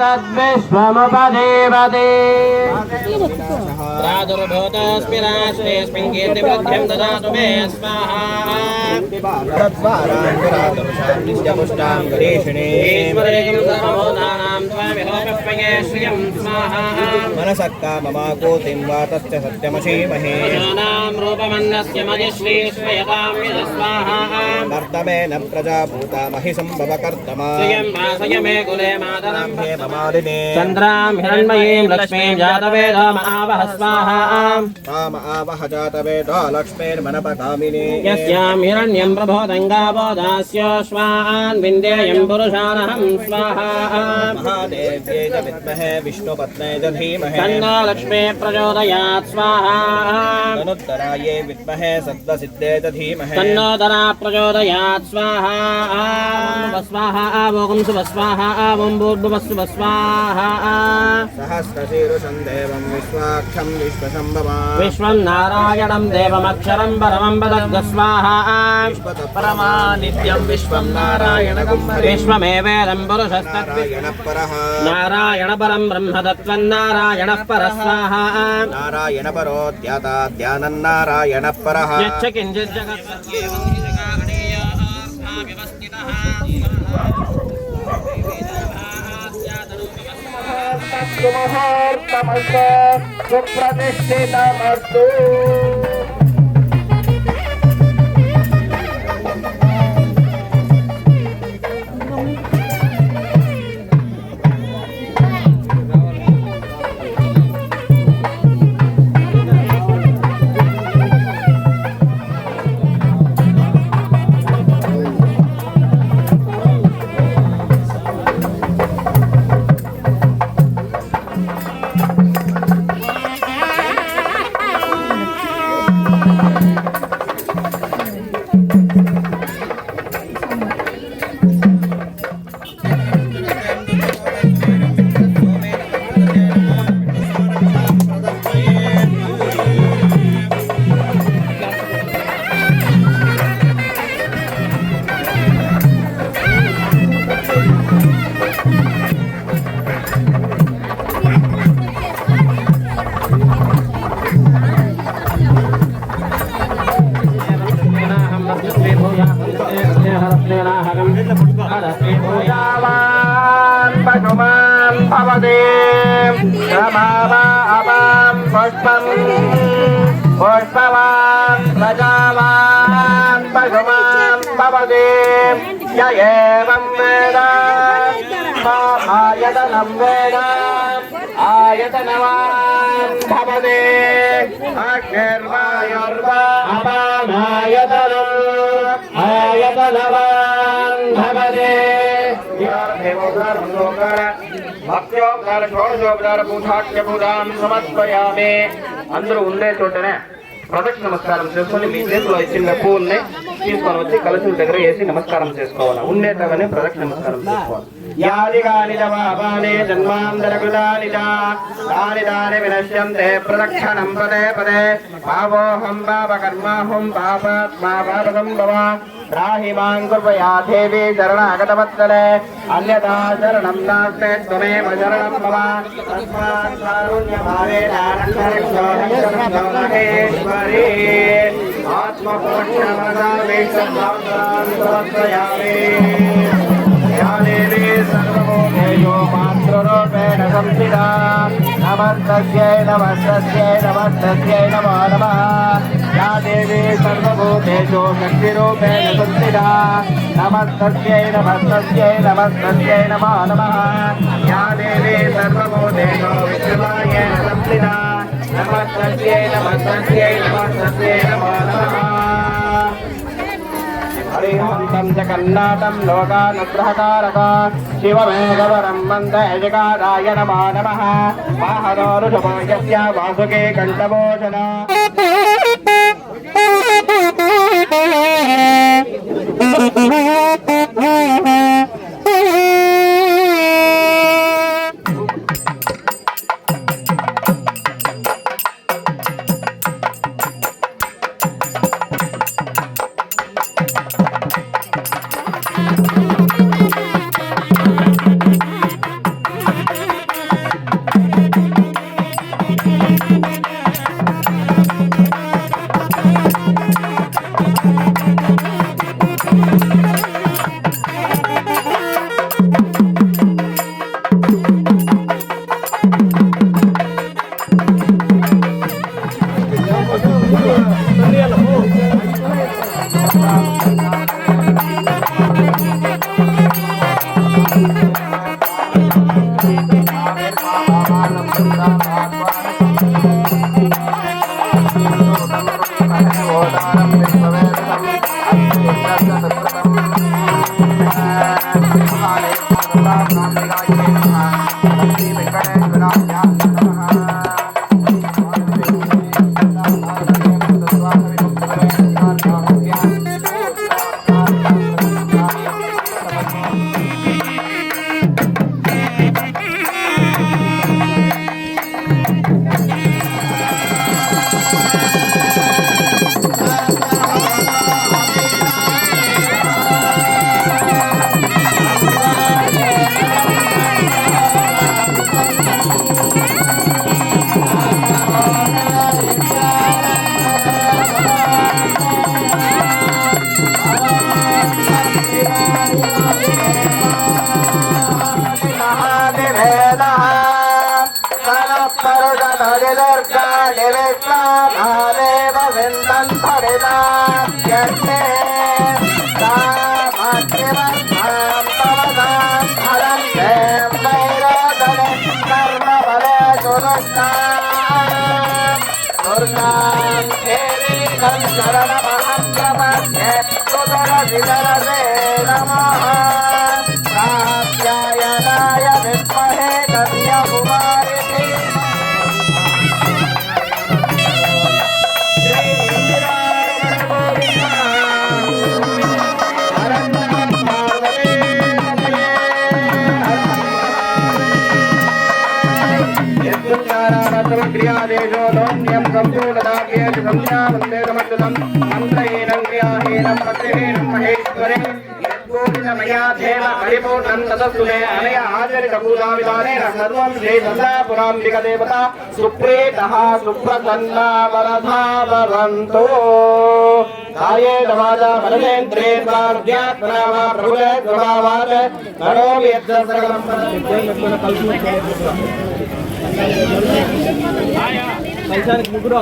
तद्विश्वमुपजीवति प्रादुर्भूतोऽस्मि राष्ट्रेऽस्मिन् कीर्तिवृद्धिं ददातु मे स्वाहा नित्यपुष्टां गणेशिने ईश्वरेकं सर्वभूतानां त्वामिहोपप्पये श्रियं स्वाहा मनसक्का ममाकोतिं वा तस्य सत्यमशीमहे नाम रूपमन्नस्य मयश्री श्रयतां स्वाहा नर्तमेन प्रजाभूता महि सम्भवकर्तमा स्वयं भासय मे कुले मातरं हे ममालिने चन्द्रां हिरण्मयीं लक्ष्मीं जातवेदो महावह स्वाहा ताम आवह जातवेदो लक्ष्मीर्मनपकामिने यस्यां हिरण्यं प्रबोधङ्गावो दास्योश्वान् विन्देयं पुरुषानहं स्वाहा महादेव्यै च विद्महे विष्णुपत्न्यै च धीमहि तन्नो लक्ष्मी प्रचोदयात् स्वाहा तनुत्तरायै विद्महे सत्त्वसिद्धे च धीमहि तन्नोदरा प्रचोदयात् स्वाहा स्वाहा आवोगं सुवस्वाहा आवं भूर्भुवस्सु स्वाहा सहस्रशीर्षं देवं विश्वाक्षं विश्वशम्भवान् विश्वं नारायणं देवमक्षरं परमं वदद् स्वाहा परमा नित्यं विश्वं नारायणं विश्वमेवेदं पुरुषस्तद्विश्वं परः नारायण परं ब्रह्म तत्त्वन्नारायणः परः स्वाहा नारायण परो ध्याता ध्यानन्नारायणः परः यच्च किञ्चित् जगत्सत्येवं हि जगागणेय व्यवस्थितः मुहूर्तमस्तु सुप्रतिष्ठितमस्तु पूजावान् पशुमान् भवति रमावा अपां पुष्पं पुष्पवान् प्रजावान् पशुमान् भवति य एवं वेद आयतनं वेद आयतनवान् भवति अग्निर्वायुर्वा अपामायतनम् आयतनवान् भवति భక్త్యోపచార షోడశోపచార పూజాఖ్య పూజాం సమర్పయామి. అందరూ ఉండే చోటనే ప్రదక్షిణ నమస్కారం చేసుకొని మీ చేతిలో చిన్న పూల్ని తీసుకొని వచ్చి కలశుల దగ్గర వేసి నమస్కారం చేసుకోవాలి. ఉండేటగానే ప్రదక్షిణ నమస్కారం చేసుకోవాలి. యాది కాని పాపాని జన్మాంతర కృతాని తాని తాని వినశ్యంతే ప్రదక్షిణం పదే పదే పాపోహం పాప కర్మాహం పాపాత్మా పాపసంభవ రాహి మాం కృపయా దేవి శరణాగతవత్సలే అన్యథా శరణం నాస్తే త్వమేవ శరణం మమ తస్మాత్ కారుణ్యభావేన రక్షణేశ్వరీ ఆత్మపోషణమదావేశం సమర్పయామి. या देवी सर्वभूतेषु मातृरूपेण संस्थिता नमस्तस्यै नमस्तस्यै नमस्तस्यै नमो नमः. या देवी सर्वभूतेषु शक्तिरूपेण संस्थिता नमस्तस्यै नमस्तस्यै नमस्तस्यै नमो नमः. या देवी सर्वभूतेषु विश्वमायेन संस्थिता नमस्तस्यै नमस्तस्यै नमस्तस्यै नमो नमः. हरिहन्तं जगन्नाथं लोकानुग्रहकारक शिवमेकवरं वन्दे जगादाय नमो नमः. वाहनो ऋषभो यस्य वासुके कण्ठभूषण देवता सुप्रेतः सुप्रसन्ना वरधा भवन्तु काये दवाजा मनसेन्द्रिये प्रार्थ्यात्मना वा प्रभुवे स्वभावात् नरोमि यत्र सकलं కలిసానికి ముగ్గురు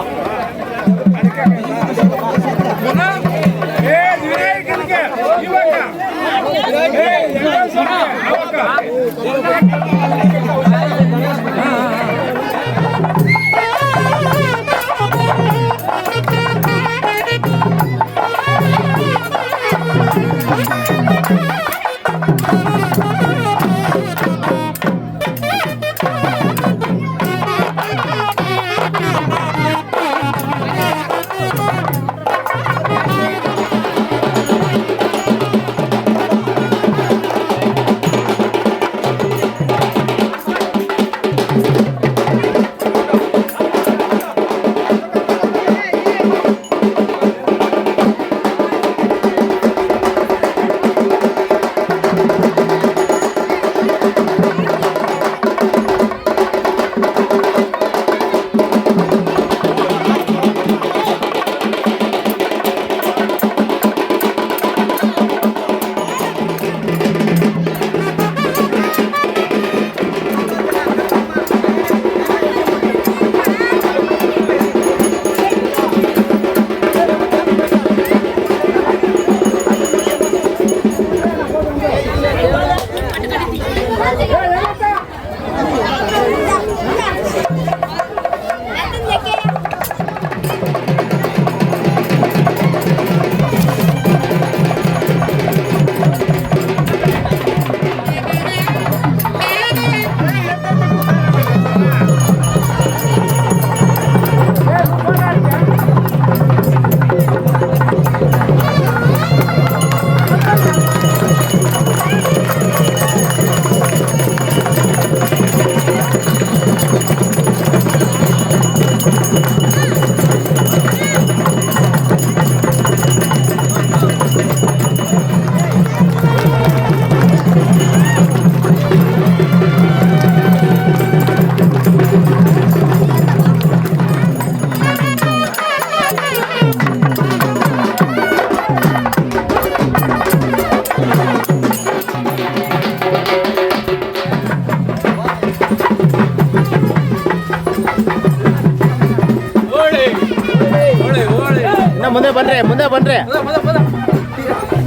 ಮುಂದೆ ಬನ್ರಿ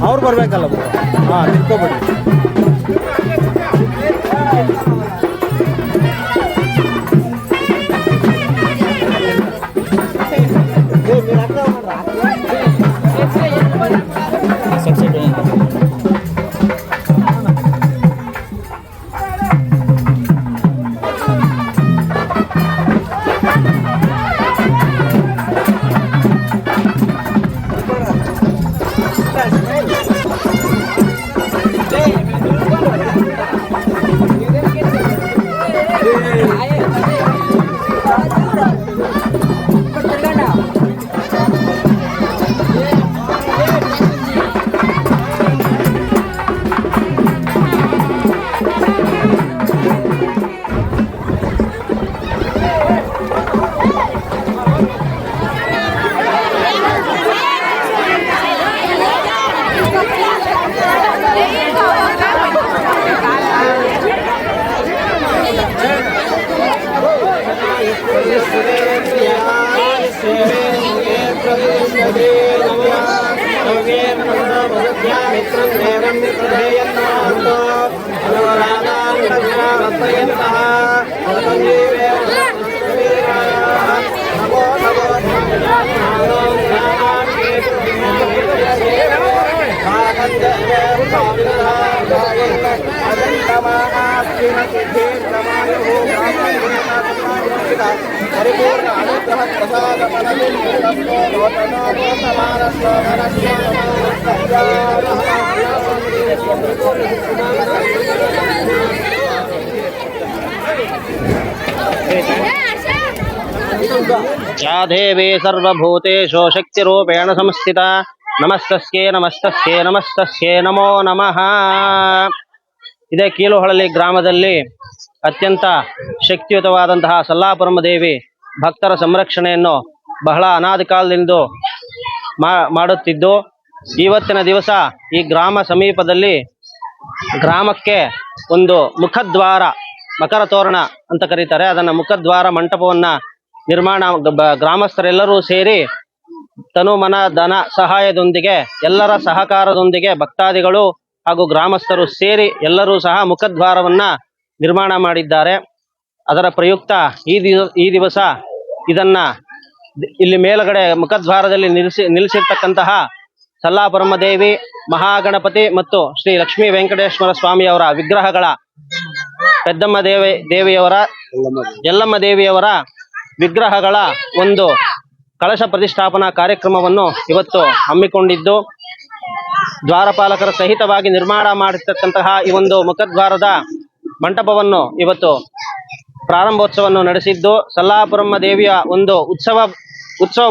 ಅವ್ರು ಬರ್ಬೇಕಲ್ಲ ಹಾಂ ನಿಂತ್ಕೊಬಿಡಿ మీరు అక్కడ ಪರಿಪೂರ್ಣ ಅನುಗ್ರಹ ಪ್ರಸಾದ या देवी सर्वभूतेषु शक्तिरूपेण संस्थिता नमस्तस्यै नमस्तस्यै नमस्तस्यै नमो नमः. ಇದೇ ಕೀಲುಹಳ್ಳಿ ಗ್ರಾಮದಲ್ಲಿ ಅತ್ಯಂತ ಶಕ್ತಿಯುತವಾದಂತಹ ಸಲ್ಲಾಪುರಮ್ಮ ದೇವಿ ಭಕ್ತರ ಸಂರಕ್ಷಣೆಯನ್ನು ಬಹಳ ಅನಾದಿ ಕಾಲದಿಂದ ಮಾಡುತ್ತಿದ್ದು, ಇವತ್ತಿನ ದಿವಸ ಈ ಗ್ರಾಮ ಸಮೀಪದಲ್ಲಿ ಗ್ರಾಮಕ್ಕೆ ಒಂದು ಮುಖದ್ವಾರ, ಮಕರ ತೋರಣ ಅಂತ ಕರೀತಾರೆ, ಅದನ್ನು ಮುಖದ್ವಾರ ಮಂಟಪವನ್ನ ನಿರ್ಮಾಣ ಗ್ರಾಮಸ್ಥರೆಲ್ಲರೂ ಸೇರಿ ತನು ಮನ ಧನ ಸಹಾಯದೊಂದಿಗೆ ಎಲ್ಲರ ಸಹಕಾರದೊಂದಿಗೆ ಭಕ್ತಾದಿಗಳು ಹಾಗೂ ಗ್ರಾಮಸ್ಥರು ಸೇರಿ ಎಲ್ಲರೂ ಸಹ ಮುಖದ್ವಾರವನ್ನ ನಿರ್ಮಾಣ ಮಾಡಿದ್ದಾರೆ. ಅದರ ಪ್ರಯುಕ್ತ ಈ ದಿವಸ ಇದನ್ನ ಇಲ್ಲಿ ಮೇಲುಗಡೆ ಮುಖದ್ವಾರದಲ್ಲಿ ನಿಲ್ಲಿಸಿರ್ತಕ್ಕಂತಹ ಸಲ್ಲಾಪುರಮ್ಮ ದೇವಿ, ಮಹಾಗಣಪತಿ ಮತ್ತು ಶ್ರೀ ಲಕ್ಷ್ಮೀ ವೆಂಕಟೇಶ್ವರ ಸ್ವಾಮಿಯವರ ವಿಗ್ರಹಗಳ, ಪೆದ್ದಮ್ಮ ದೇವಿಯವರ, ಯಲ್ಲಮ್ಮ ದೇವಿಯವರ ವಿಗ್ರಹಗಳ ಒಂದು ಕಳಶ ಪ್ರತಿಷ್ಠಾಪನಾ ಕಾರ್ಯಕ್ರಮವನ್ನು ಇವತ್ತು ಹಮ್ಮಿಕೊಂಡಿದ್ದು, ದ್ವಾರಪಾಲಕರ ಸಹಿತವಾಗಿ ನಿರ್ಮಾಣ ಮಾಡಿರ್ತಕ್ಕಂತಹ ಈ ಒಂದು ಮುಖದ್ವಾರದ ಮಂಟಪವನ್ನು ಇವತ್ತು ಪ್ರಾರಂಭೋತ್ಸವವನ್ನು ನಡೆಸಿದ್ದು, ಸಲ್ಲಾಪುರಮ್ಮ ದೇವಿಯ ಒಂದು ಉತ್ಸವ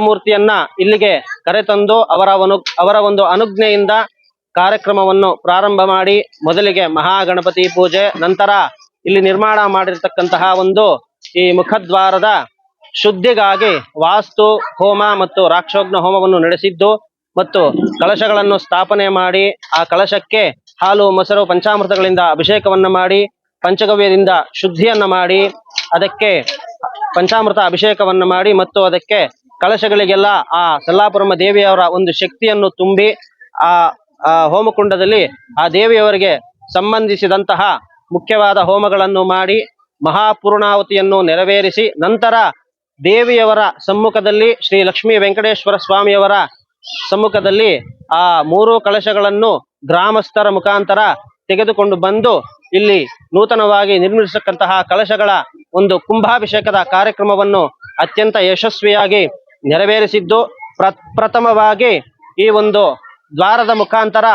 ಮೂರ್ತಿಯನ್ನ ಇಲ್ಲಿಗೆ ಕರೆತಂದು ಅವರ ಒಂದು ಅನುಜ್ಞೆಯಿಂದ ಕಾರ್ಯಕ್ರಮವನ್ನು ಪ್ರಾರಂಭ ಮಾಡಿ, ಮೊದಲಿಗೆ ಮಹಾಗಣಪತಿ ಪೂಜೆ, ನಂತರ ಇಲ್ಲಿ ನಿರ್ಮಾಣ ಮಾಡಿರ್ತಕ್ಕಂತಹ ಒಂದು ಈ ಮುಖದ್ವಾರದ ಶುದ್ಧಿಗಾಗಿ ವಾಸ್ತು ಹೋಮ ಮತ್ತು ರಾಕ್ಷೋಗ್ನ ಹೋಮವನ್ನು ನಡೆಸಿದ್ದು, ಮತ್ತು ಕಳಶಗಳನ್ನು ಸ್ಥಾಪನೆ ಮಾಡಿ ಆ ಕಳಶಕ್ಕೆ ಹಾಲು ಮೊಸರು ಪಂಚಾಮೃತಗಳಿಂದ ಅಭಿಷೇಕವನ್ನ ಮಾಡಿ, ಪಂಚಗವ್ಯದಿಂದ ಶುದ್ಧಿಯನ್ನ ಮಾಡಿ, ಅದಕ್ಕೆ ಪಂಚಾಮೃತ ಅಭಿಷೇಕವನ್ನ ಮಾಡಿ ಮತ್ತು ಅದಕ್ಕೆ ಕಳಶಗಳಿಗೆಲ್ಲ ಆ ಸಲ್ಲಾಪುರಮ್ಮ ದೇವಿಯವರ ಒಂದು ಶಕ್ತಿಯನ್ನು ತುಂಬಿ ಆ ಹೋಮಕುಂಡದಲ್ಲಿ ಆ ದೇವಿಯವರಿಗೆ ಸಂಬಂಧಿಸಿದಂತಹ ಮುಖ್ಯವಾದ ಹೋಮಗಳನ್ನು ಮಾಡಿ ಮಹಾಪೂರ್ಣಾಹುತಿಯನ್ನು ನೆರವೇರಿಸಿ, ನಂತರ ದೇವಿಯವರ ಸಮ್ಮುಖದಲ್ಲಿ ಶ್ರೀ ಲಕ್ಷ್ಮೀ ವೆಂಕಟೇಶ್ವರ ಸ್ವಾಮಿಯವರ ಸಮ್ಮುಖದಲ್ಲಿ ಆ 3 ಕಳಶಗಳನ್ನು ಗ್ರಾಮಸ್ಥರ ಮುಖಾಂತರ ತೆಗೆದುಕೊಂಡು ಬಂದು ಇಲ್ಲಿ ನೂತನವಾಗಿ ನಿರ್ಮಿಸತಕ್ಕಂತಹ ಕಳಶಗಳ ಒಂದು ಕುಂಭಾಭಿಷೇಕದ ಕಾರ್ಯಕ್ರಮವನ್ನು ಅತ್ಯಂತ ಯಶಸ್ವಿಯಾಗಿ ನೆರವೇರಿಸಿದ್ದು, ಪ್ರಥಮವಾಗಿ ಈ ಒಂದು ದ್ವಾರದ ಮುಖಾಂತರ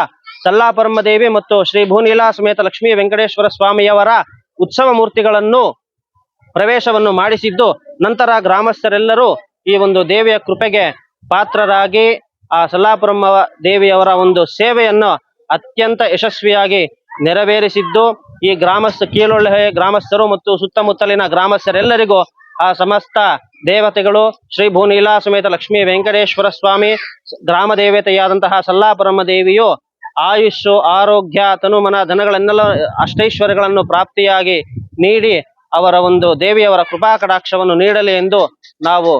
ಸಲ್ಲಾಪುರಮ್ಮ ದೇವಿ ಮತ್ತು ಶ್ರೀ ಭೂನೀಲಾ ಸಮೇತ ಲಕ್ಷ್ಮೀ ವೆಂಕಟೇಶ್ವರ ಸ್ವಾಮಿಯವರ ಉತ್ಸವ ಮೂರ್ತಿಗಳನ್ನು ಪ್ರವೇಶವನ್ನು ಮಾಡಿಸಿದ್ದು, ನಂತರ ಗ್ರಾಮಸ್ಥರೆಲ್ಲರೂ ಈ ಒಂದು ದೇವಿಯ ಕೃಪೆಗೆ ಪಾತ್ರರಾಗಿ ಆ ಸಲ್ಲಾಪುರಮ್ಮ ದೇವಿಯವರ ಒಂದು ಸೇವೆಯನ್ನು ಅತ್ಯಂತ ಯಶಸ್ವಿಯಾಗಿ ನೆರವೇರಿಸಿದ್ದು, ಈ ಕೀಲೊಳ್ಳೆ ಗ್ರಾಮಸ್ಥರು ಮತ್ತು ಸುತ್ತಮುತ್ತಲಿನ ಗ್ರಾಮಸ್ಥರೆಲ್ಲರಿಗೂ ಆ ಸಮಸ್ತ ದೇವತೆಗಳು ಶ್ರೀ ಭೂನೀಲಾ ಸಮೇತ ಲಕ್ಷ್ಮೀ ವೆಂಕಟೇಶ್ವರ ಸ್ವಾಮಿ, ಗ್ರಾಮ ದೇವತೆಯಾದಂತಹ ಸಲ್ಲಾಪುರಮ್ಮ ದೇವಿಯು ಆಯುಷ್ಯು, ಆರೋಗ್ಯ, ತನುಮನ ಧನಗಳನ್ನೆಲ್ಲ ಅಷ್ಟೈಶ್ವರ್ಯಗಳನ್ನು ಪ್ರಾಪ್ತಿಯಾಗಿ ನೀಡಿ ಅವರ ಒಂದು ದೇವಿಯವರ ಕೃಪಾ ಕಟಾಕ್ಷವನ್ನು ನೀಡಲಿ ಎಂದು ನಾವು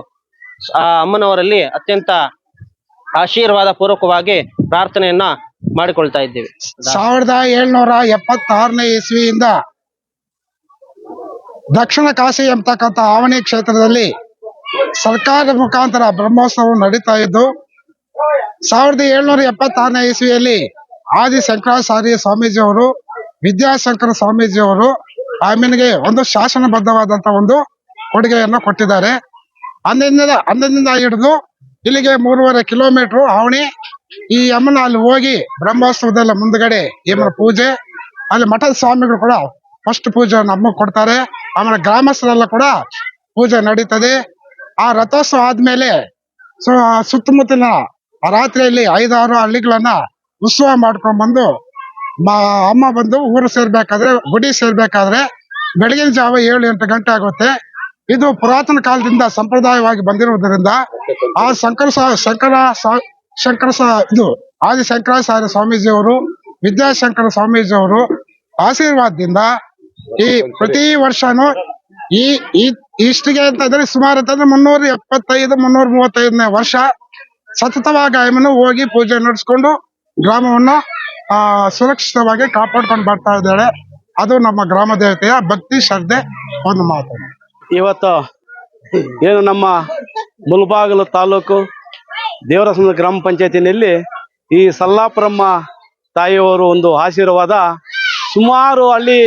ಆ ಅಮ್ಮನವರಲ್ಲಿ ಅತ್ಯಂತ ಆಶೀರ್ವಾದ ಪೂರ್ವಕವಾಗಿ ಪ್ರಾರ್ಥನೆಯನ್ನ ಮಾಡಿಕೊಳ್ತಾ ಇದ್ದೇವೆ. 1776ನೇ ಇಸ್ವಿಯಿಂದ ದಕ್ಷಿಣ ಕಾಶಿ ಎಂಬತಕ್ಕಂಥ ಆವಣಿ ಕ್ಷೇತ್ರದಲ್ಲಿ ಸರ್ಕಾರದ ಮುಖಾಂತರ ಬ್ರಹ್ಮೋತ್ಸವ ನಡೀತಾ ಇದ್ದು, 1776ನೇ ಇಸ್ವಿಯಲ್ಲಿ ಆದಿ ಶಂಕರಾಚಾರ್ಯ ಸ್ವಾಮೀಜಿಯವರು, ವಿದ್ಯಾಶಂಕರ ಸ್ವಾಮೀಜಿಯವರು ಆಮೇಲೆ ಒಂದು ಶಾಸನಬದ್ಧವಾದಂತ ಒಂದು ಕೊಡುಗೆಯನ್ನು ಕೊಟ್ಟಿದ್ದಾರೆ. ಅಂದಿನಿಂದ ಹಿಡಿದು ಇಲ್ಲಿಗೆ 3.5 ಕಿಲೋಮೀಟರ್ ಆವಣಿ. ಈ ಅಮ್ಮನ ಅಲ್ಲಿ ಹೋಗಿ ಬ್ರಹ್ಮೋತ್ಸವದಲ್ಲ ಮುಂದ್ಗಡೆ ಅಮ್ಮನ ಪೂಜೆ, ಅಲ್ಲಿ ಮಠದ ಸ್ವಾಮಿಗಳು ಕೂಡ ಫಸ್ಟ್ ಪೂಜೆ ಅಮ್ಮ ಕೊಡ್ತಾರೆ. ಆಮೇಲೆ ಗ್ರಾಮಸ್ಥರೆಲ್ಲ ಕೂಡ ಪೂಜೆ ನಡೀತದೆ. ಆ ರಥೋತ್ಸವ ಆದ್ಮೇಲೆ ಸುತ್ತಮುತ್ತಲಿನ ರಾತ್ರಿಯಲ್ಲಿ 5-6 ಹಳ್ಳಿಗಳನ್ನ ಉತ್ಸವ ಮಾಡ್ಕೊಂಡ್ ಬಂದು ಅಮ್ಮ ಬಂದು ಊರು ಸೇರ್ಬೇಕಾದ್ರೆ, ಗುಡಿ ಸೇರ್ಬೇಕಾದ್ರೆ ಬೆಳಗಿನ ಜಾವ 7-8 ಗಂಟೆ ಆಗುತ್ತೆ. ಇದು ಪುರಾತನ ಕಾಲದಿಂದ ಸಂಪ್ರದಾಯವಾಗಿ ಬಂದಿರುವುದರಿಂದ ಆ ಇದು ಆದಿ ಶಂಕರಾಚಾರ್ಯ ಸ್ವಾಮೀಜಿಯವರು, ವಿದ್ಯಾಶಂಕರ ಸ್ವಾಮೀಜಿಯವರು ಆಶೀರ್ವಾದದಿಂದ ಈ ಪ್ರತಿ ವರ್ಷನೂ ಇಷ್ಟಿಗೆ ಅಂತಂದ್ರೆ ಸುಮಾರು ಅಂತಂದ್ರೆ 375-335ನೇ ವರ್ಷ ಸತತವಾಗಿ ಆಯಮ್ಮನ್ನು ಹೋಗಿ ಪೂಜೆ ನಡೆಸ್ಕೊಂಡು ಗ್ರಾಮವನ್ನು ಸುರಕ್ಷಿತವಾಗಿ ಕಾಪಾಡ್ಕೊಂಡು ಬರ್ತಾ ಇದ್ದಾಳೆ. ಅದು ನಮ್ಮ ಗ್ರಾಮ ದೇವತೆಯ ಭಕ್ತಿ ಶ್ರದ್ಧೆ ಒಂದು ಮಾತು. ಇವತ್ತು ಏನು ನಮ್ಮ ಮುಳಬಾಗಿಲು ತಾಲೂಕು ದೇವರಸಂದ್ರ ಗ್ರಾಮ ಪಂಚಾಯತಿನಲ್ಲಿ ಈ ಸಲ್ಲಾಪುರಮ್ಮ ತಾಯಿಯವರು ಒಂದು ಆಶೀರ್ವಾದ ಸುಮಾರು ಹಳ್ಳಿ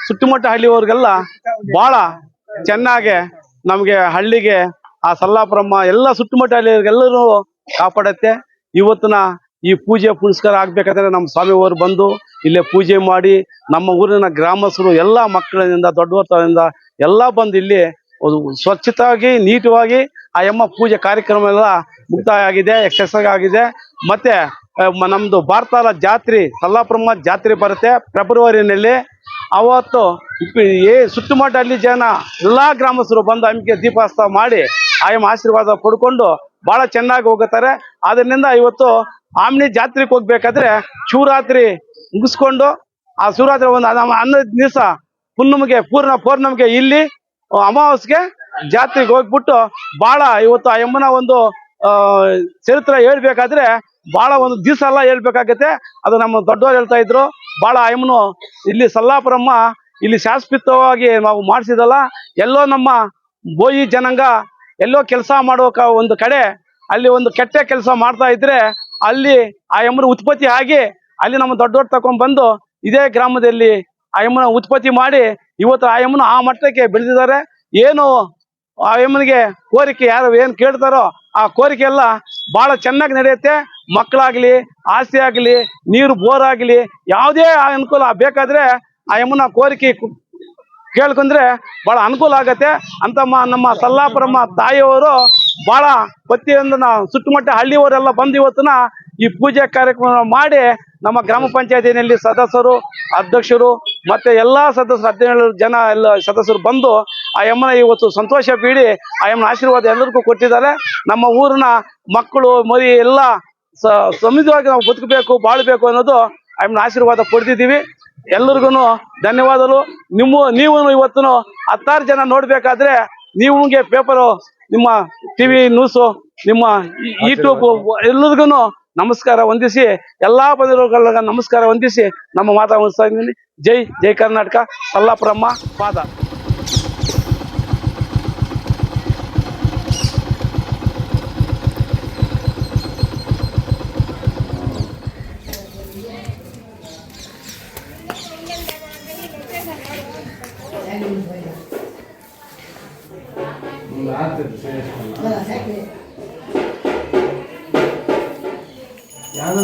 ಸುತ್ತಮುತ್ತ ಹಳ್ಳಿಯವರಿಗೆಲ್ಲ ಭಾಳ ಚೆನ್ನಾಗಿ ನಮಗೆ ಹಳ್ಳಿಗೆ ಆ ಸಲ್ಲಾಪುರಮ್ಮ ಎಲ್ಲ ಸುತ್ತಮುತ್ತ ಹಳ್ಳಿಯವರಿಗೆಲ್ಲರೂ ಕಾಪಾಡುತ್ತೆ. ಇವತ್ತಿನ ಈ ಪೂಜೆ ಪುನಸ್ಕಾರ ಆಗ್ಬೇಕಾದ್ರೆ ನಮ್ಮ ಸ್ವಾಮಿಯವರು ಬಂದು ಇಲ್ಲೇ ಪೂಜೆ ಮಾಡಿ ನಮ್ಮ ಊರಿನ ಗ್ರಾಮಸ್ಥರು ಎಲ್ಲ ಮಕ್ಕಳಿಂದ ದೊಡ್ಡವರಿಂದ ಎಲ್ಲ ಬಂದು ಇಲ್ಲಿ ಸ್ವಚ್ಛತಾಗಿ ನೀಟವಾಗಿ ಆ ಅಮ್ಮ ಪೂಜೆ ಕಾರ್ಯಕ್ರಮ ಎಲ್ಲ ಮುಕ್ತಾಯ ಆಗಿದೆ, ಯಶಸ್ವಿ ಆಗಿದೆ. ಮತ್ತೆ ನಮ್ದು ಭಾರತದ ಜಾತ್ರೆ ಸಲ್ಲಾಪುರಮ್ಮ ಜಾತ್ರೆ ಬರುತ್ತೆ ಫೆಬ್ರವರಿನಲ್ಲಿ. ಅವತ್ತು ಸುತ್ತಮುತ್ತ ಹಳ್ಳಿ ಜನ ಎಲ್ಲಾ ಗ್ರಾಮಸ್ಥರು ಬಂದು ಆమెಗೆ ದೀಪೋತ್ಸವ ಮಾಡಿ ಆಯಮ್ಮ ಆಶೀರ್ವಾದ ಪಡ್ಕೊಂಡು ಬಹಳ ಚೆನ್ನಾಗಿ ಹೋಗುತ್ತಾರೆ. ಅದರಿಂದ ಇವತ್ತು ಆಮ್ನಿ ಜಾತ್ರೆಗೆ ಹೋಗ್ಬೇಕಾದ್ರೆ ಶಿವರಾತ್ರಿ ಮುಗಿಸ್ಕೊಂಡು ಆ ಶಿವರಾತ್ರಿ ಒಂದು 11 ದಿವಸ ಪೂರ್ಣಮಿಗೆ ಇಲ್ಲಿ ಅಮಾವಾಸ್ಯೆಗೆ ಜಾತ್ರೆಗೆ ಹೋಗ್ಬಿಟ್ಟು ಬಹಳ ಇವತ್ತು ಆ ಯಮ್ಮನ ಒಂದು ಚರಿತ್ರೆ ಹೇಳ್ಬೇಕಾದ್ರೆ ಬಹಳ ಒಂದು ದಿವಸ ಎಲ್ಲ ಹೇಳ್ಬೇಕಾಗತ್ತೆ. ಅದು ನಮ್ಮ ದೊಡ್ಡವರು ಹೇಳ್ತಾ ಇದ್ರು. ಬಹಳ ಅಮ್ಮನು ಇಲ್ಲಿ ಸಲ್ಲಾಪುರಮ್ಮ ಇಲ್ಲಿ ಶಾಶ್ವತವಾಗಿ ನಾವು ಮಾಡಿಸಿದಲ್ಲ. ಎಲ್ಲೋ ನಮ್ಮ ಬೋಯಿ ಜನಾಂಗ ಎಲ್ಲೋ ಕೆಲಸ ಮಾಡೋಕ ಒಂದು ಕಡೆ ಅಲ್ಲಿ ಒಂದು ಕೆಟ್ಟ ಕೆಲಸ ಮಾಡ್ತಾ ಇದ್ರೆ ಅಲ್ಲಿ ಆ ಯಮ್ಮನ ಉತ್ಪತ್ತಿ ಆಗಿ ಅಲ್ಲಿ ನಮ್ಮ ದೊಡ್ಡವರು ತಕೊಂಡ್ ಬಂದು ಇದೇ ಗ್ರಾಮದಲ್ಲಿ ಆ ಯಮ್ಮನ ಉತ್ಪತ್ತಿ ಮಾಡಿ ಇವತ್ತು ಆ ಯಮ್ಮನ ಆ ಮಟ್ಟಕ್ಕೆ ಬೆಳೆದಿದ್ದಾರೆ. ಏನು ಆ ಯಮ್ಮನಿಗೆ ಕೋರಿಕೆ ಯಾರು ಏನ್ ಕೇಳ್ತಾರೋ ಆ ಕೋರಿಕೆ ಎಲ್ಲ ಬಹಳ ಚೆನ್ನಾಗಿ ನಡೆಯುತ್ತೆ. ಮಕ್ಕಳಾಗ್ಲಿ, ಆಸ್ತಿ ಆಗ್ಲಿ, ನೀರು ಬೋರ್ ಆಗ್ಲಿ, ಯಾವುದೇ ಅನುಕೂಲ ಬೇಕಾದ್ರೆ ಆ ಯಮ್ಮನ ಕೋರಿಕೆ ಕೇಳ್ಕೊಂಡ್ರೆ ಬಹಳ ಅನುಕೂಲ ಆಗತ್ತೆ ಅಂತ ನಮ್ಮ ಸಲ್ಲಾಪುರಮ್ಮ ತಾಯಿಯವರು ಬಹಳ ಪ್ರತಿಯೊಂದನ್ನ ಸುತ್ತಮುತ್ತ ಹಳ್ಳಿಯವರೆಲ್ಲ ಬಂದು ಇವತ್ತಿನ ಈ ಪೂಜೆ ಕಾರ್ಯಕ್ರಮ ಮಾಡಿ ನಮ್ಮ ಗ್ರಾಮ ಪಂಚಾಯತಿನಲ್ಲಿ ಸದಸ್ಯರು, ಅಧ್ಯಕ್ಷರು ಮತ್ತೆ ಎಲ್ಲಾ ಸದಸ್ಯರು 17 ಜನ ಎಲ್ಲ ಸದಸ್ಯರು ಬಂದು ಆ ಯಮ್ಮನ ಇವತ್ತು ಸಂತೋಷ ಬೀಳಿ ಆ ಯಮ್ಮನ ಆಶೀರ್ವಾದ ಎಲ್ಲರಿಗೂ ಕೊಟ್ಟಿದ್ದಾರೆ. ನಮ್ಮ ಊರಿನ ಮಕ್ಕಳು ಮರಿ ಎಲ್ಲ ಸಮೃದ್ಧವಾಗಿ ನಾವು ಬದುಕಬೇಕು, ಬಾಳ್ಬೇಕು ಅನ್ನೋದು ಆ ಯಮ್ಮನ ಆಶೀರ್ವಾದ ಪಡೆದಿದ್ದೀವಿ. ಎಲ್ಲರಿಗೂ ಧನ್ಯವಾದಗಳು. ನೀವು ಇವತ್ತು 16 ಜನ ನೋಡ್ಬೇಕಾದ್ರೆ ನಿಮಗೆ ಪೇಪರು, ನಿಮ್ಮ ಟಿವಿ ನ್ಯೂಸು, ನಿಮ್ಮ ಯೂಟ್ಯೂಬ್ ಎಲ್ಲರಿಗೂ ನಮಸ್ಕಾರ ವಂದಿಸಿ, ಎಲ್ಲಾ ಬಂದಿರೋಗಳ ನಮಸ್ಕಾರ ವಂದಿಸಿ ನಮ್ಮ ಮಾತಾ ಮುಗಿಸ್ತಾ ಇದ್ದೀನಿ. ಜೈ ಕರ್ನಾಟಕ. ಸಲ್ಲಾಪುರಮ್ಮ ಪಾದ. ಯಾವ್ದು